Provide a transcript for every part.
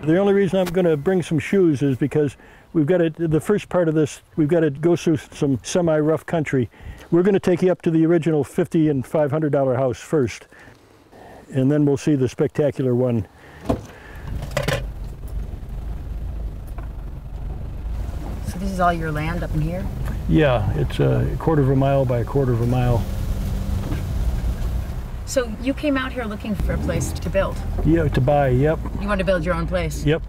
The only reason I'm going to bring some shoes is because we've got to, the first part of this, we've got to go through some semi-rough country. We're going to take you up to the original $50 and $500 house first, and then we'll see the spectacular one. So this is all your land up in here? Yeah, it's a quarter of a mile by a quarter of a mile. So you came out here looking for a place to build? Yeah, to buy, yep. You want to build your own place? Yep.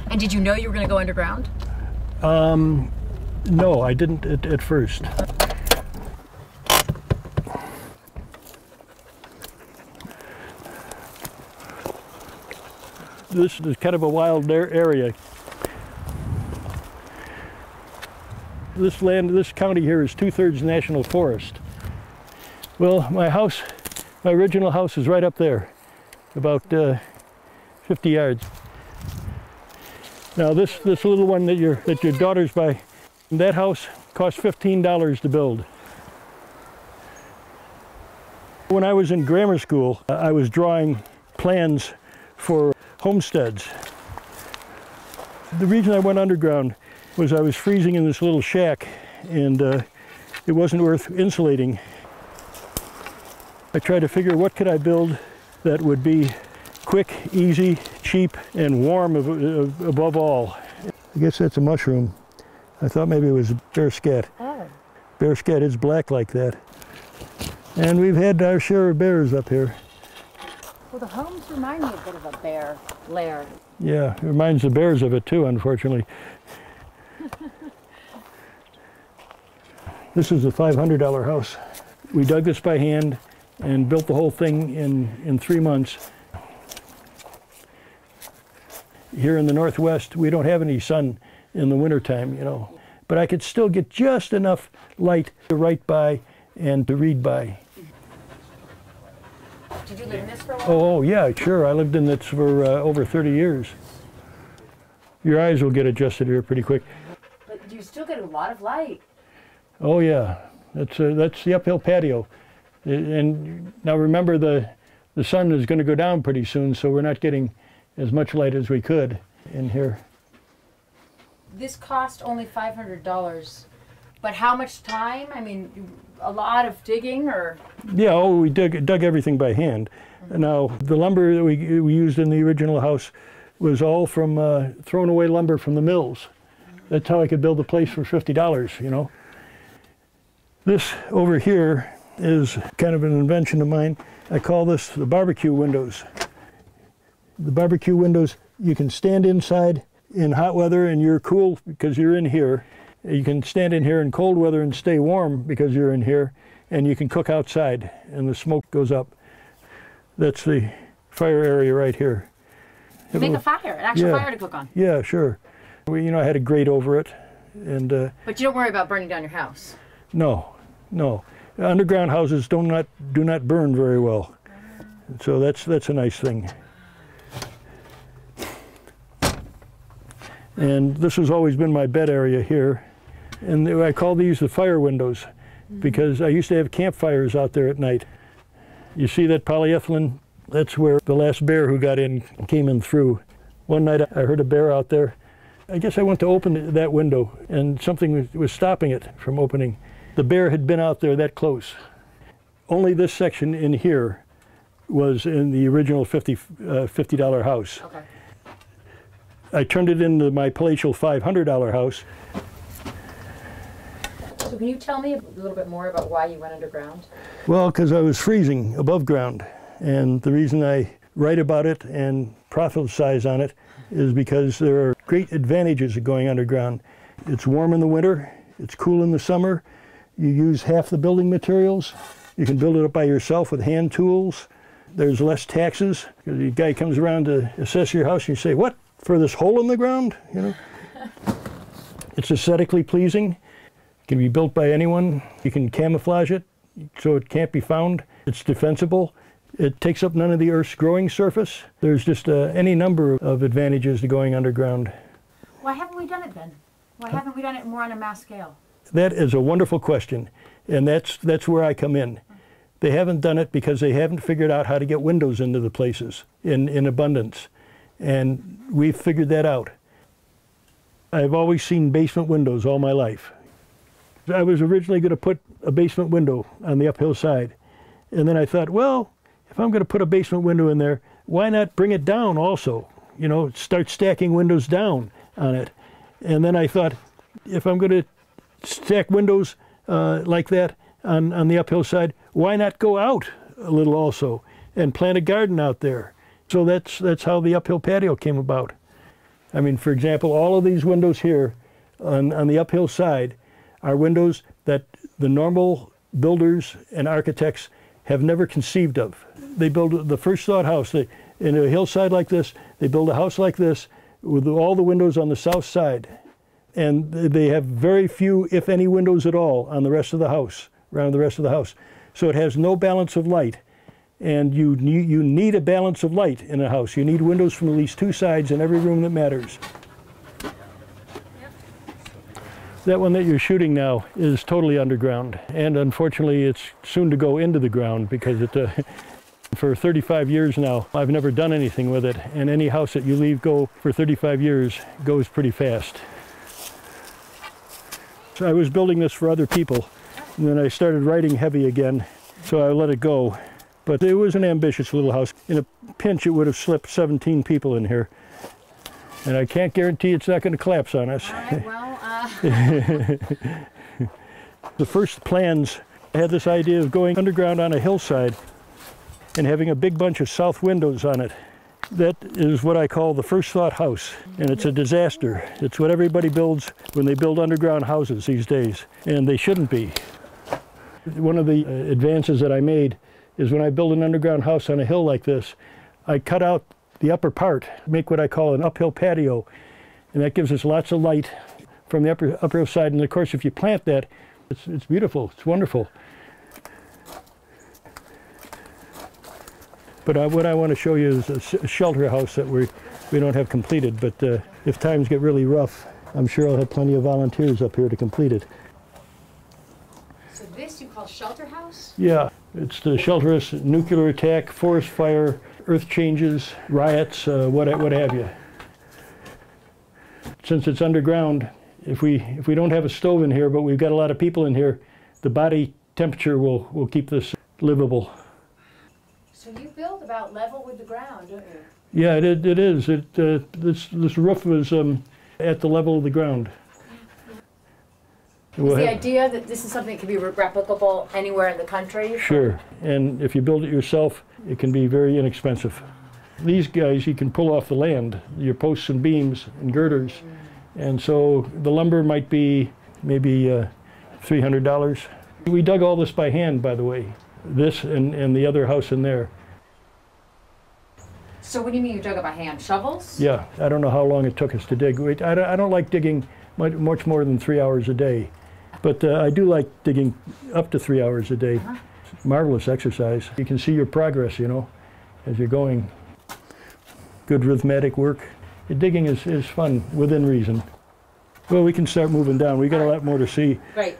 And did you know you were going to go underground? No, I didn't at first. This is kind of a wild area. This land, this county here is 2/3 national forest. Well, my original house is right up there, about 50 yards. Now this little one that your daughter's by, that house cost $15 to build. When I was in grammar school, I was drawing plans for homesteads. The reason I went underground was I was freezing in this little shack, and it wasn't worth insulating. I tried to figure what could I build that would be quick, easy, cheap, and warm above all. I guess that's a mushroom. I thought maybe it was a bear scat. Oh. Bear scat is black like that. And we've had our share of bears up here. Well, the homes remind me a bit of a bear lair. Yeah, it reminds the bears of it too, unfortunately. This is a $500 house. We dug this by hand and built the whole thing in 3 months. Here in the Northwest, we don't have any sun in the wintertime, you know. But I could still get just enough light to write by and to read by. Did you live in this for a while? Oh yeah, sure. I lived in this for over 30 years. Your eyes will get adjusted here pretty quick. But you still get a lot of light. Oh yeah, that's the uphill patio. And now remember, the sun is going to go down pretty soon, so we're not getting as much light as we could in here. This cost only $500, but how much time? I mean, a lot of digging, or? Yeah, oh, we dug everything by hand. Mm-hmm. Now, the lumber that we used in the original house was all from thrown away lumber from the mills. That's how I could build a place for $50, you know. This over here is kind of an invention of mine. I call this the barbecue windows. The barbecue windows, you can stand inside in hot weather and you're cool because you're in here. You can stand in here in cold weather and stay warm because you're in here, and you can cook outside and the smoke goes up. That's the fire area right here. You make a fire, an actual fire to cook on? Yeah, sure. You know, I had a grate over it. And but you don't worry about burning down your house? No, no. Underground houses do not burn very well. So that's a nice thing. And this has always been my bed area here. And I call these the fire windows because I used to have campfires out there at night. You see that polyethylene? That's where the last bear who got in came in through. One night I heard a bear out there. I guess I went to open that window and something was stopping it from opening. The bear had been out there that close. Only this section in here was in the original $50 house. Okay. I turned it into my palatial $500 house. So can you tell me a little bit more about why you went underground? Well, because I was freezing above ground. And the reason I write about it and proselytize on it is because there are great advantages of going underground. It's warm in the winter, it's cool in the summer, you use half the building materials, you can build it up by yourself with hand tools, there's less taxes, because the guy comes around to assess your house and you say, what, for this hole in the ground? You know? It's aesthetically pleasing, it can be built by anyone, you can camouflage it so it can't be found, it's defensible. It takes up none of the Earth's growing surface. There's just any number of advantages to going underground. Why haven't we done it then? Why haven't we done it more on a mass scale? That is a wonderful question, and that's where I come in. They haven't done it because they haven't figured out how to get windows into the places in abundance. And we've figured that out. I've always seen basement windows all my life. I was originally going to put a basement window on the uphill side. And then I thought, well, if I'm going to put a basement window in there, why not bring it down also? You know, start stacking windows down on it. And then I thought, if I'm going to stack windows like that on the uphill side, why not go out a little also and plant a garden out there? So that's how the uphill patio came about. I mean, for example, all of these windows here on the uphill side are windows that the normal builders and architects have never conceived of. They build the first thought house. In a hillside like this, they build a house like this with all the windows on the south side. And they have very few, if any, windows at all on the rest of the house, around the rest of the house. So it has no balance of light. And you need a balance of light in a house. You need windows from at least two sides in every room that matters. That one that you're shooting now is totally underground. And unfortunately, it's soon to go into the ground because for 35 years now, I've never done anything with it. And any house that you leave go for 35 years goes pretty fast. So I was building this for other people, and then I started writing heavy again, so I let it go. But it was an ambitious little house. In a pinch, it would have slipped 17 people in here. And I can't guarantee it's not going to collapse on us. All right, well, The first plans, I had this idea of going underground on a hillside and having a big bunch of south windows on it. That is what I call the first thought house, and it's a disaster. It's what everybody builds when they build underground houses these days, and they shouldn't be. One of the advances that I made is when I build an underground house on a hill like this, I cut out the upper part, make what I call an uphill patio, and that gives us lots of light from the upper side. And of course, if you plant that, it's beautiful, it's wonderful. But what I want to show you is a shelter house that we don't have completed, but if times get really rough, I'm sure I'll have plenty of volunteers up here to complete it. so this you call shelter house? Yeah, it's to shelter us nuclear attack, forest fire, earth changes, riots, what have you. Since it's underground, if we don't have a stove in here, but we've got a lot of people in here, the body temperature will keep this livable. So you build about level with the ground, don't you? Yeah, it is. This roof was at the level of the ground. Is the idea that this is something that can be replicable anywhere in the country? Sure, and if you build it yourself, it can be very inexpensive. These guys you can pull off the land, your posts and beams and girders, and so the lumber might be maybe $300. We dug all this by hand, by the way, this and the other house in there. So what do you mean you dug it by hand? Shovels? Yeah, I don't know how long it took us to dig. I don't like digging much more than 3 hours a day. But I do like digging up to 3 hours a day. Marvelous exercise. You can see your progress, you know, as you're going. Good rhythmic work. Digging is fun, within reason. Well, we can start moving down. We got a lot more to see. Great.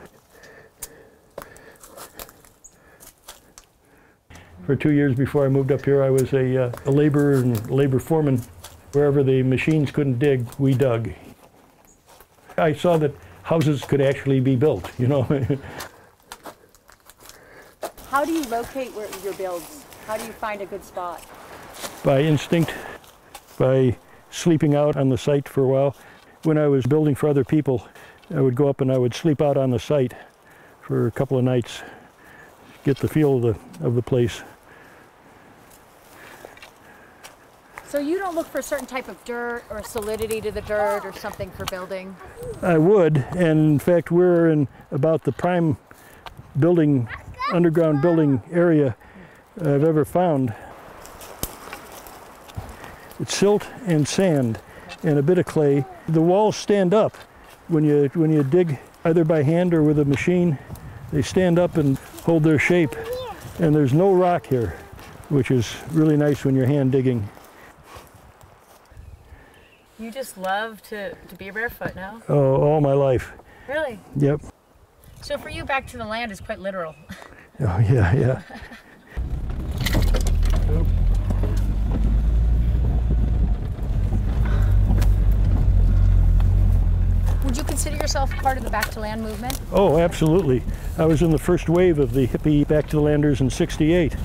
For 2 years before I moved up here, I was a laborer and labor foreman. Wherever the machines couldn't dig, we dug. I saw that houses could actually be built, you know. How do you locate your builds? How do you find a good spot? By instinct, by sleeping out on the site for a while. When I was building for other people, I would go up and I would sleep out on the site for a couple of nights, get the feel of the place. So you don't look for a certain type of dirt or solidity to the dirt or something for building? I would, and in fact we're in about the prime building, underground building area I've ever found. It's silt and sand and a bit of clay. The walls stand up when you dig either by hand or with a machine. They stand up and hold their shape, and there's no rock here, which is really nice when you're hand digging. You just love to be barefoot now? Oh, all my life. Really? Yep. So for you, back to the land is quite literal. Oh, yeah, yeah. Would you consider yourself part of the Back to Land movement? Oh, absolutely. I was in the first wave of the hippie Back to the Landers in '68.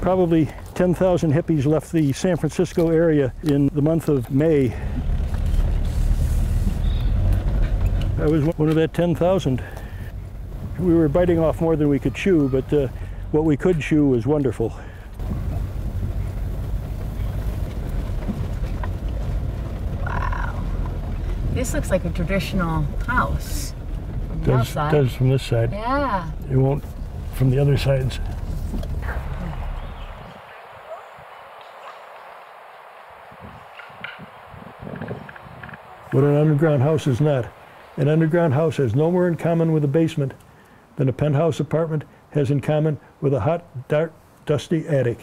Probably 10,000 hippies left the San Francisco area in the month of May. I was one of that 10,000. We were biting off more than we could chew, but what we could chew was wonderful. Wow. This looks like a traditional house from the outside. Does from this side. Yeah. It won't from the other sides. What an underground house is not. An underground house has no more in common with a basement than a penthouse apartment has in common with a hot, dark, dusty attic.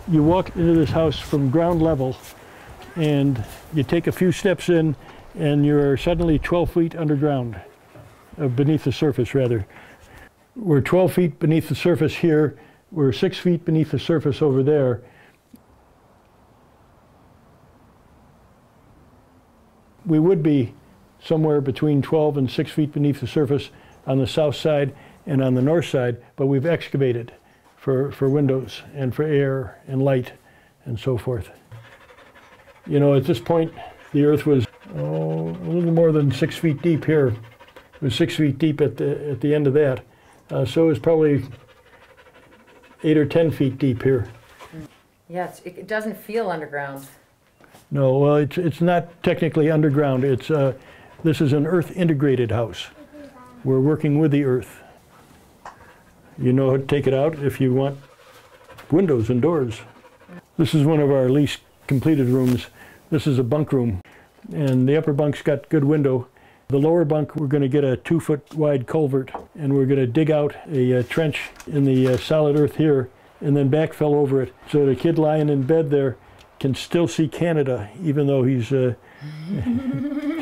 You walk into this house from ground level and you take a few steps in and you're suddenly 12 feet underground, beneath the surface rather. We're 12 feet beneath the surface here, we're 6 feet beneath the surface over there. We would be somewhere between 12 and 6 feet beneath the surface on the south side and on the north side, but we've excavated for windows and for air and light and so forth. You know, at this point, the earth was a little more than 6 feet deep here. It was 6 feet deep at the end of that. So it was probably 8 or 10 feet deep here. Yeah, it doesn't feel underground. No, well, it's not technically underground. This is an earth-integrated house. We're working with the earth. You know how to take it out if you want windows and doors. This is one of our least completed rooms. This is a bunk room, and the upper bunk's got good window. The lower bunk, we're going to get a 2-foot wide culvert, and we're going to dig out a trench in the solid earth here, and then backfill over it, so the kid lying in bed there can still see Canada, even though he's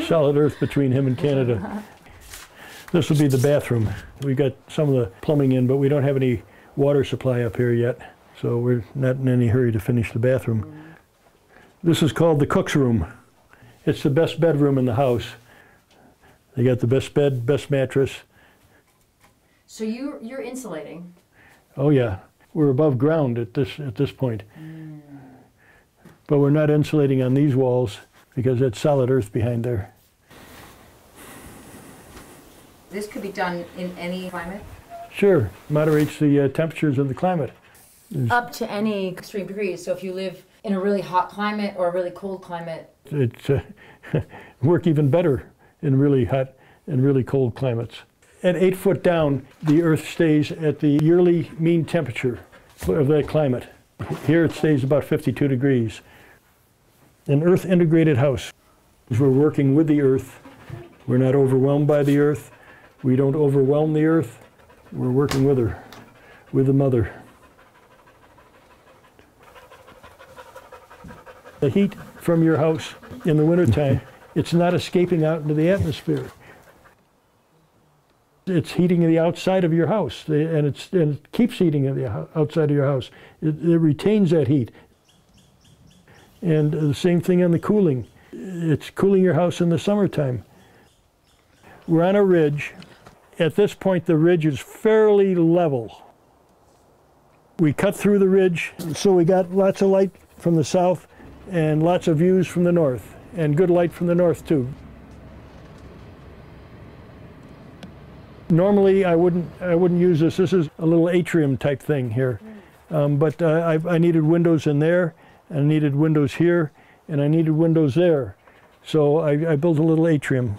solid earth between him and Canada. This will be the bathroom. We got some of the plumbing in, but we don't have any water supply up here yet, so we're not in any hurry to finish the bathroom. This is called the cook's room. It's the best bedroom in the house. They got the best bed, best mattress. So you're insulating? Oh yeah, we're above ground at this point. But we're not insulating on these walls because it's solid earth behind there. This could be done in any climate? Sure, moderates the temperatures of the climate. Up to any extreme degrees. So if you live in a really hot climate or a really cold climate? It's work even better in really hot and really cold climates. At 8 foot down, the earth stays at the yearly mean temperature of that climate. Here it stays about 52 degrees. An earth-integrated house. We're working with the earth. We're not overwhelmed by the earth. We don't overwhelm the earth. We're working with her, with the mother. The heat from your house in the wintertime, it's not escaping out into the atmosphere. It's heating the outside of your house, and it keeps heating the outside of your house. It retains that heat. And the same thing on the cooling. It's cooling your house in the summertime. We're on a ridge. At this point, the ridge is fairly level. We cut through the ridge, so we got lots of light from the south and lots of views from the north, and good light from the north too. Normally, I wouldn't use this. This is a little atrium type thing here, but I needed windows in there. I needed windows here, and I needed windows there. So I built a little atrium.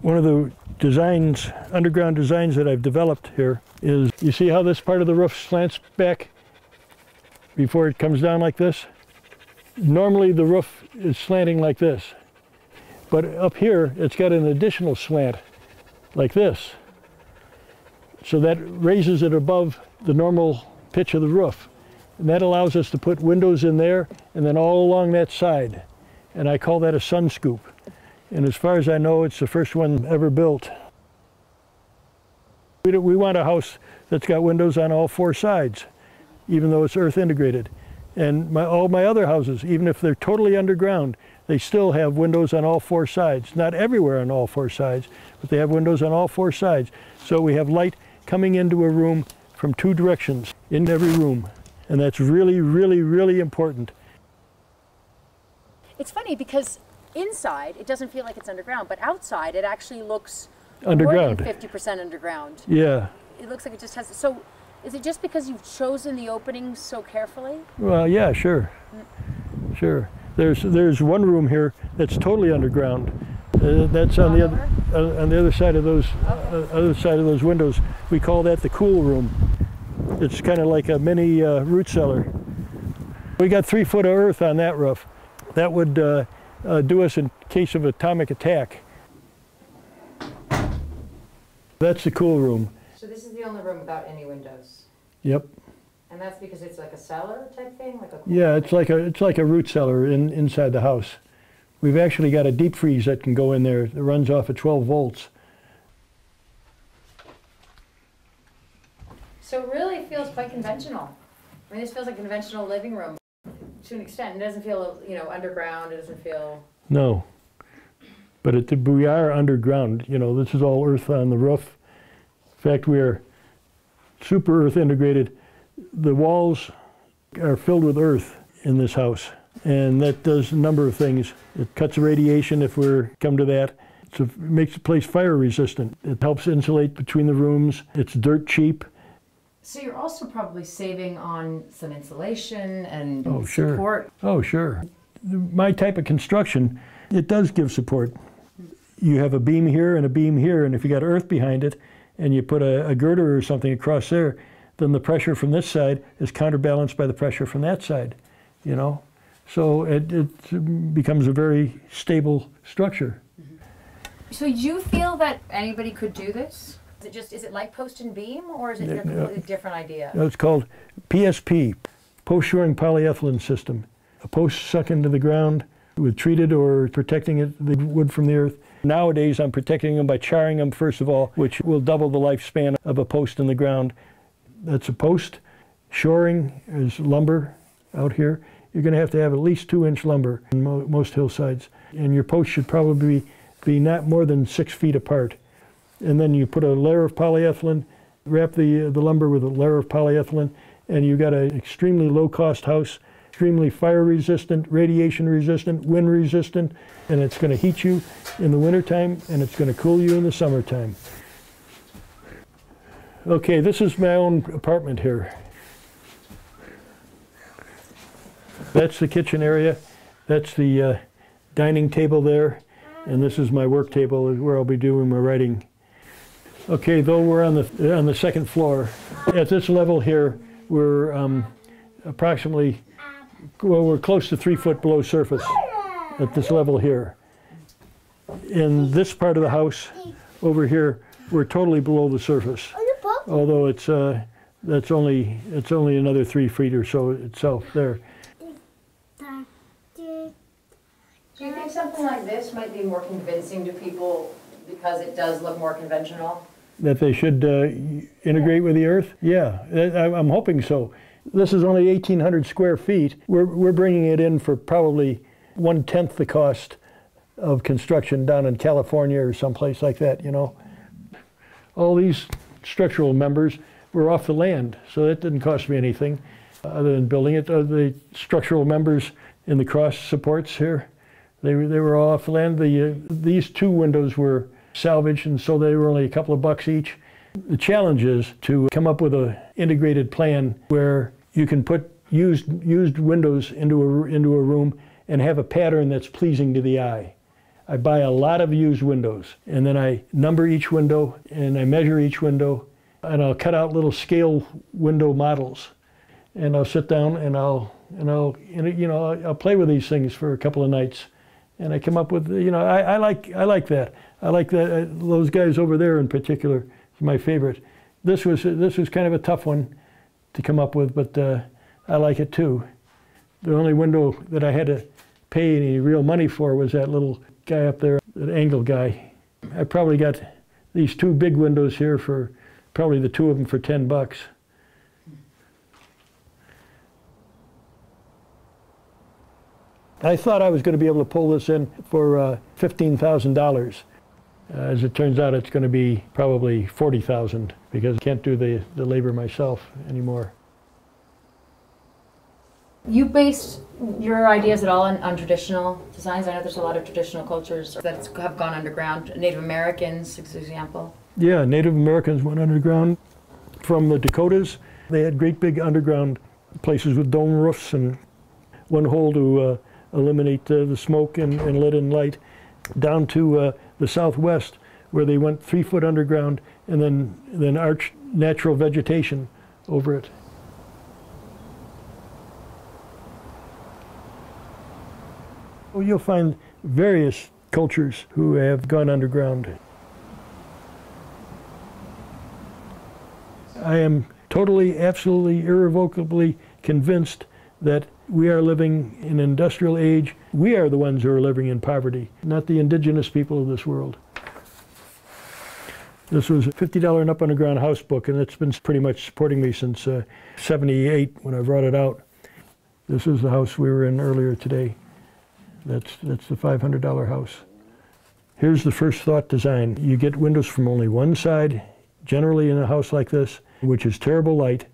One of the designs, underground designs that I've developed here is, you see how this part of the roof slants back before it comes down like this? Normally the roof is slanting like this, but up here it's got an additional slant like this. So that raises it above the normal pitch of the roof. And that allows us to put windows in there and then all along that side. And I call that a sun scoop. And as far as I know, it's the first one ever built. We want a house that's got windows on all 4 sides. even though it's earth integrated. And all my other houses, even if they're totally underground, they still have windows on all four sides. Not everywhere on all four sides, but they have windows on all four sides. So we have light coming into a room from two directions in every room. And that's really, really, really important. It's funny because inside it doesn't feel like it's underground, but outside it actually looks Underground. more than 50% underground. Yeah. It looks like it just has, so is it just because you've chosen the openings so carefully? Well, yeah, sure. Sure. There's one room here that's totally underground. That's on the other side of those windows. We call that the cool room. It's kind of like a mini root cellar. We got 3 foot of earth on that roof. That would do us in case of atomic attack. That's the cool room. So this is the only room without any windows? Yep. And that's because it's like a cellar type thing? Like a cool Yeah, it's like a root cellar inside the house. We've actually got a deep freeze that can go in there that runs off at 12 volts. So it really feels quite conventional. I mean, this feels like a conventional living room to an extent. It doesn't feel, you know, underground. It doesn't feel... No. But we are underground. You know, this is all earth on the roof. In fact, we are super earth integrated. The walls are filled with earth in this house. And that does a number of things. It cuts radiation if we're come to that. It makes the place fire resistant. It helps insulate between the rooms. It's dirt cheap. So you're also probably saving on some insulation and sure. support. Oh, sure. My type of construction, it does give support. You have a beam here and a beam here, and if you got earth behind it and you put a girder or something across there, then the pressure from this side is counterbalanced by the pressure from that side, you know? So it becomes a very stable structure. So you feel that anybody could do this? Is it like post and beam, or is it a completely different idea? It's called PSP, post-shoring polyethylene system. A post sunk into the ground with treated or protecting the wood from the earth. Nowadays I'm protecting them by charring them first of all, which will double the lifespan of a post in the ground. That's a post. Shoring is lumber out here. You're going to have at least 2-inch lumber in most hillsides. And your post should probably be not more than 6 feet apart. And then you put a layer of polyethylene, wrap the lumber with a layer of polyethylene, and you've got an extremely low-cost house, extremely fire resistant, radiation resistant, wind resistant, and it's going to heat you in the wintertime, and it's going to cool you in the summertime. Okay, this is my own apartment here. That's the kitchen area. That's the dining table there. And this is my work table where I'll be doing my writing. Okay, though we're on the second floor, at this level here, we're approximately, well, we're close to 3 foot below surface at this level here. In this part of the house over here, we're totally below the surface. Although it's only another 3 feet or so itself there. Do you think something like this might be more convincing to people because it does look more conventional? That they should integrate with the earth? Yeah, I'm hoping so. This is only 1,800 square feet. We're bringing it in for probably 1/10 the cost of construction down in California or someplace like that, you know. All these structural members were off the land, so that didn't cost me anything other than building it. The structural members in the cross supports here, they were all off the land. These 2 windows were salvaged, and so they were only a couple of bucks each. The challenge is to come up with an integrated plan where you can put used windows into a room and have a pattern that's pleasing to the eye. I buy a lot of used windows, and then I number each window and I measure each window, and I'll cut out little scale window models, and I'll sit down and I'll play with these things for a couple of nights, and I come up with, you know, I like that. I like that. Those guys over there in particular is my favorite. This was kind of a tough one to come up with, but I like it too. The only window that I had to pay any real money for was that little guy up there, that angle guy. I probably got these 2 big windows here for probably the 2 of them for $10. I thought I was going to be able to pull this in for $15,000. As it turns out, it's going to be probably $40,000 because I can't do the labor myself anymore. You based your ideas at all on traditional designs? I know there's a lot of traditional cultures that have gone underground. Native Americans, for example. Yeah, Native Americans went underground from the Dakotas. They had great big underground places with dome roofs and one hole to eliminate the smoke and lead and light, down to the Southwest, where they went 3 foot underground and then arched natural vegetation over it. Well, you'll find various cultures who have gone underground. I am totally, absolutely, irrevocably convinced that we are living in an industrial age. We are the ones who are living in poverty, not the indigenous people of this world. This was a $50 and up underground house book, and it's been pretty much supporting me since '78 when I brought it out. This is the house we were in earlier today. That's the $500 house. Here's the first thought design. You get windows from only one side, generally in a house like this, which is terrible light.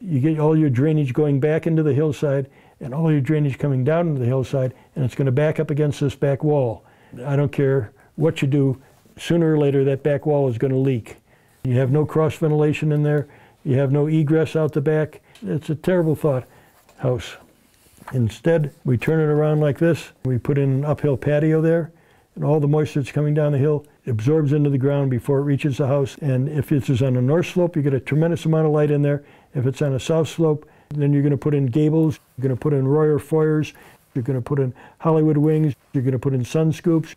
You get all your drainage going back into the hillside and all your drainage coming down into the hillside, and it's going to back up against this back wall. I don't care what you do, sooner or later that back wall is going to leak. You have no cross ventilation in there. You have no egress out the back. It's a terrible thought house. Instead, we turn it around like this. We put in an uphill patio there, and all the moisture that's coming down the hill absorbs into the ground before it reaches the house. And if it's on a north slope, you get a tremendous amount of light in there. If it's on a south slope, then you're going to put in gables, you're going to put in Royer foyers, you're going to put in Hollywood wings, you're going to put in sun scoops.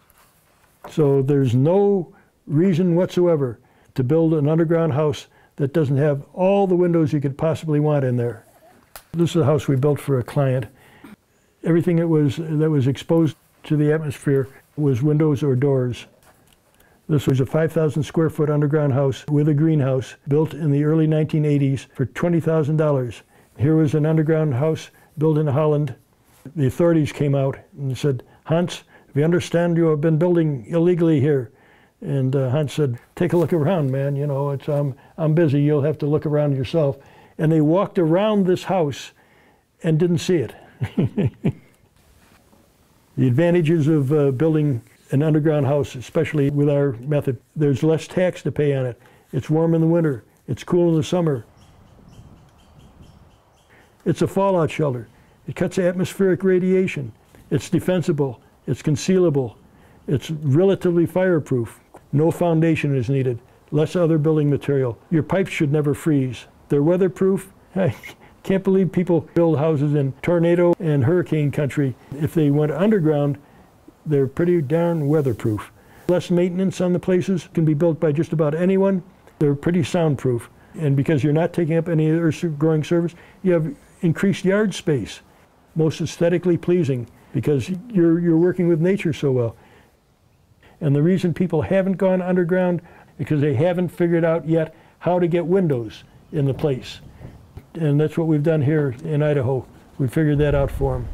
So there's no reason whatsoever to build an underground house that doesn't have all the windows you could possibly want in there. This is a house we built for a client. Everything that was exposed to the atmosphere was windows or doors. This was a 5,000 square foot underground house with a greenhouse built in the early 1980s for $20,000. Here was an underground house built in Holland. The authorities came out and said, "Hans, we understand you have been building illegally here." And Hans said, "Take a look around, man. You know, I'm busy. You'll have to look around yourself." And they walked around this house and didn't see it. The advantages of building an underground house, especially with our method, there's less tax to pay on it. It's warm in the winter. It's cool in the summer. It's a fallout shelter. It cuts atmospheric radiation. It's defensible. It's concealable. It's relatively fireproof. No foundation is needed. Less other building material. Your pipes should never freeze. They're weatherproof. I can't believe people build houses in tornado and hurricane country. If they went underground, they're pretty darn weatherproof. Less maintenance on the places, can be built by just about anyone. They're pretty soundproof. And because you're not taking up any earth-growing surface, you have increased yard space. Most aesthetically pleasing because you're working with nature so well. And the reason people haven't gone underground because they haven't figured out yet how to get windows in the place. And that's what we've done here in Idaho. We figured that out for them.